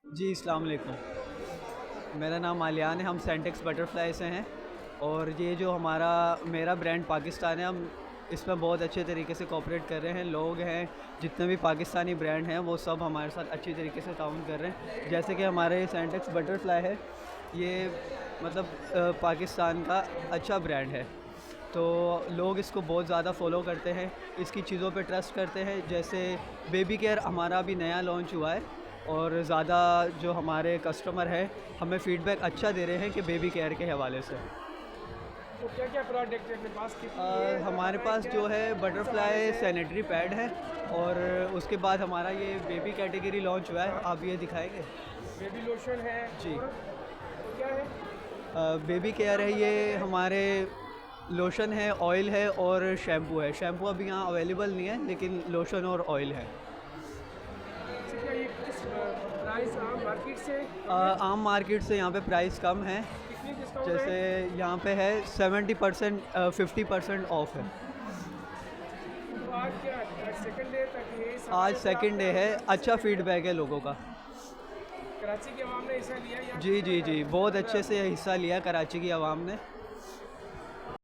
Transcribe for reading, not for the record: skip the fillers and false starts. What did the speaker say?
जी, अस्सलाम वालेकुम। मेरा नाम आलियान है, हम सेंटेक्स बटरफ्लाई से हैं और ये जो मेरा ब्रांड पाकिस्तान है, हम इसमें बहुत अच्छे तरीके से कोऑपरेट कर रहे हैं। लोग हैं, जितने भी पाकिस्तानी ब्रांड हैं, वो सब हमारे साथ अच्छी तरीके से ताउन कर रहे हैं। जैसे कि हमारे सेंटेक्स बटरफ्लाई है, ये मतलब पाकिस्तान का अच्छा ब्रांड है, तो लोग इसको बहुत ज़्यादा फ़ॉलो करते हैं, इसकी चीज़ों पे ट्रस्ट करते हैं। जैसे बेबी केयर हमारा अभी नया लॉन्च हुआ है और ज़्यादा जो हमारे कस्टमर हैं हमें फ़ीडबैक अच्छा दे रहे हैं कि बेबी केयर के हवाले से। तो क्या क्या प्रोडक्ट है अपने पास, कितनी है, हमारे बताएं पास क्या जो है किस हवाले बटरफ्लाई से। सैनिटरी पैड है और उसके बाद हमारा ये बेबी कैटेगरी लॉन्च हुआ है। हाँ, आप ये दिखाएंगे? बेबी लोशन है। जी। और तो क्या है। बेबी केयर नाम है, बता ये देते हैं। हमारे लोशन है, ऑयल है और शैम्पू है। शैम्पू अभी यहाँ अवेलेबल नहीं है, लेकिन लोशन और ऑयल है। अच्छा, क्या ये किस प्राइस आम मार्केट से कम है। आम मार्केट से यहाँ पे प्राइस कम है। कितनी डिस्काउंट है। जैसे यहाँ पे है 70%, 50% ऑफ है। तो आज क्या सेकंड डे तक ये इस आज हवाले से सेकंड डे आपने है, कराची अच्छा से फीडबैक है लोगों का। कराची के अवाम ने हिस्सा लिया, यहाँ जी किस जी तरह जी, का बहुत चल रहा अच्छे है। से हिस्सा लिया कराची की आवाम ने।